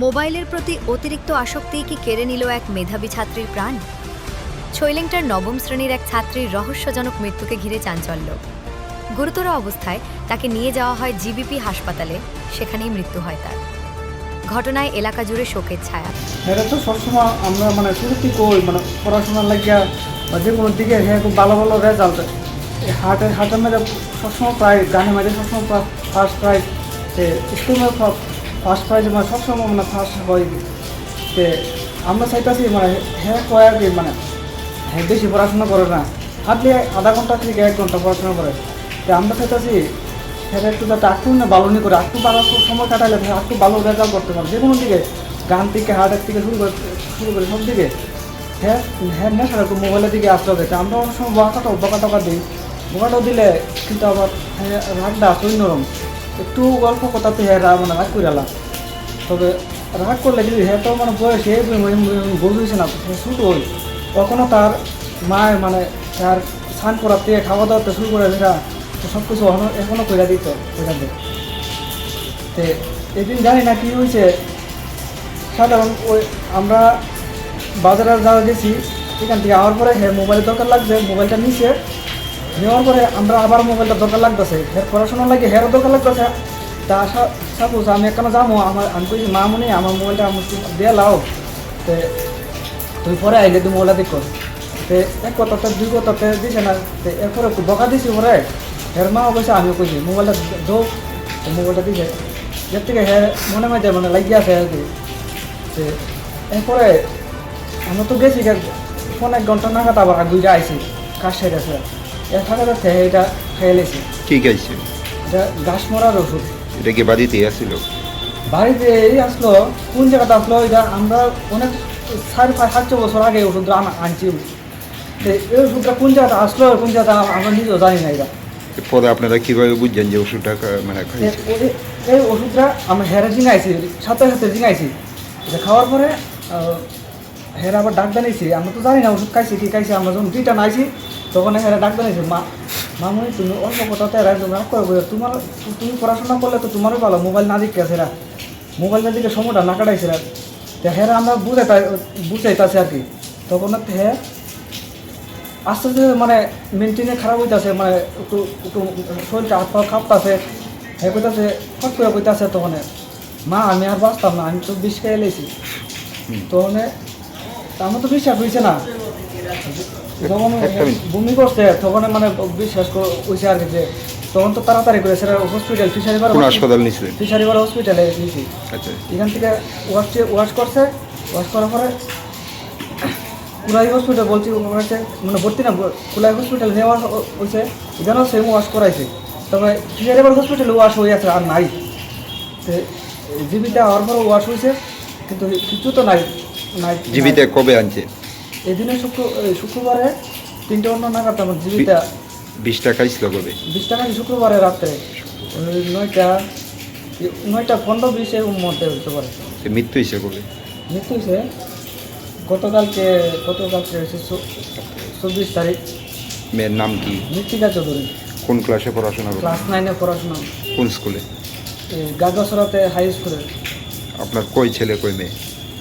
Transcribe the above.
মোবাইলের প্রতি অতিরিক্ত আসক্তিই কি কেড়ে নিল এক মেধাবী ছাত্রীর প্রাণ? ছৈলেংটার নবম শ্রেণীর এক ছাত্রীর রহস্যজনক মৃত্যুকে ঘিরে চাঞ্চল্য। গুরুতর অবস্থায় তাকে নিয়ে যাওয়া হয় জিবিপি হাসপাতালে, সেখানেই মৃত্যু হয় তার। ঘটনায় এলাকা জুড়ে শোকের ছায়া। এটা তো সবসময় আমরা শুরুতেই কই পড়াশোনার লাগিয়া বা যে কোনো দিকে হ্যাঁ খুব ভালো ভালো রেজাল্ট হাটের মেয়েদের সবসময় প্রাইজ, গানের মেয়েদের সবসময় first prize, school first prize সবসময় ফার্স্ট হয়। তে আমরা চাইতেছি হ্যাঁ কয় আর কি হ্যাঁ বেশি পড়াশোনা করে না, হাতলে আধা ঘন্টা থেকে 1 ঘন্টা পড়াশোনা করে। তো আমরা চাইতেছি হ্যাঁ একটু যাতে একটু ভালো নি করে একটু ভালো সময় কাটালে একটু ভালো রেজাল্ট করতে পারে যে কোনো দিকে, গান থেকে হার্টের থেকে শুরু করে সব দিকে। হ্যাঁ হ্যাঁ নেশার একটু মোবাইলের দিকে আসতে হবে। আমরা অনেক সময় বকা টকা দিই, বকাটাও দিলে কিন্তু আবার হ্যাঁ রাগটা আছে অন্যরকম, একটু গল্প কথাতে হ্যাঁ রাগ করে এলাম। তবে রাগ করলে যদি হ্যাঁ তো বয়সে ভুল হয়েছে না, শুরু হই কখনও তার মায়ের তার স্নান করাতে খাওয়া দাওয়াতে শুরু করে সেটা সব কিছু এখনও কইরা দিত ওইখান থেকে। তো এদিন জানি না কী হয়েছে, সাধারণ ওই আমরা বাজারে যাওয়া গেছি, এখান থেকে আওয়ার পরে হ্যাঁ মোবাইলের দরকার লাগছে, মোবাইলটা নিচে নেওয়ার পরে আমরা আবার মোবাইলটা দরকার লাগতেছে, হ্যাঁ পড়াশোনা লাগে হ্যাঁ দরকার লাগতেছে। তা সাপোজ আমি একখানে যাবো, আমি কইছি মা মনে আমার মোবাইলটা আমার দিয়ে লাও, তো তুই পরে আইলে তুই মোবাইলটা দেখো। তো এক কথাতে 2 কথাতে দিছে না, তো এরপরে একটু বকা দিছি পরে হের মাও কইছে আমিও কইছি মোবাইলটা দো, মোবাইলটা দিছে এর থেকে হ্যাঁ মনে লাগিয়ে আছে আর কি। তো এরপরে আমরা তো গেছি ফোন 1 ঘন্টা নাগাদ আবার 2টা আইসি কাজ সেরে আছে, এর ফাঁকা যাচ্ছে এটা খেয়ে লেছি। কি খাইছে? এটা ঘাস মরার ওষুধ। এটা কি বাড়িতে আসছিল? বাড়িতে এই আসলো, কোন জায়গাটা আসলো এটা আমরা অনেক 5-7 বছর আগে ওষুধটা আনছি। তো এই ওষুধটা কোন জায়গাটা আসলো, কোন জায়গাটা আমরা নিজেও জানি না। এটা পরে আপনারা কীভাবে বুঝছেন যে ওষুধটা খাইছে? এই ওষুধটা আমরা হেরে জিঙাইছি, সাথে জিঙাইছি। এটা খাওয়ার পরে হেরা আবার ডাক জানিয়েছি, আমরা তো জানি না ওষুধ খাইছি কি খাইছি। আমরা যখন 2টা নাইছি তখন হেরা ডাক জানিয়েছি, মামুনি তুমি অল্প কথাতে রাগ করে তুমি পড়াশোনা করলে তো তোমারও ভালো, মোবাইল না দিকে আছে, মোবাইলের দিকে সময়টা না কাটাইছে। তো হেরা আমরা বুঝাইতেছে আর কি। তখন হ্যাঁ আস্তে আস্তে মেনটেনে খারাপ হইতেছে, একটু একটু শরীরটা হাত পা কাঁপতেছে, হ্যাঁ কইতাছে ফট করে কইতাছে। তখন মা আমি আর বাঁচতাম না, আমি তো বিষ খেয়ে এলেছি। তখন আমার তো বিশ্বাস হয়েছে না, যখন বমি করছে তখন বিশ্বাস হয়েছে আর কি। যে তখন তো তাড়াতাড়ি করে সেটা হসপিটাল ফিশারিবার হসপিটালে নিয়েছি। এখান থেকে ওয়াশ করছে, ওয়াশ করার পরে কুলাই হসপিটাল বলছি ভর্তি না, কুলাই হসপিটাল নেওয়া হয়েছে, এখানেও সেম ওয়াশ করাইছে। তবে ফিশারিবার হসপিটালে ওয়াশ হয়ে আছে আর নাই। তো জিবিতে হওয়ার পরে ওয়াশ হয়েছে কিন্তু কিছু তো নাই। জিবিতে কবে আনছে? এদিনে শুক্রবারে 3:00 নাগাদ আমার জিবিটা 20 টাকা ছিল কবে? 20 টাকা শুক্রবারে রাত্রে 9টা 15-20 এর মধ্যে হতে পারে। মৃত্যু হয়েছে কবে? মৃত্যু হয়েছে গতকালকে হয়েছে 24 তারিখ। মেয়ের নাম কি? মৃত্তিকা চৌধুরী। কোন ক্লাসে পড়াশোনা করে? ক্লাস 9-এ পড়াশোনা। কোন স্কুলে? গাগাসরাতে হাই স্কুলে। আপনার কই ছেলে কই মেয়ে?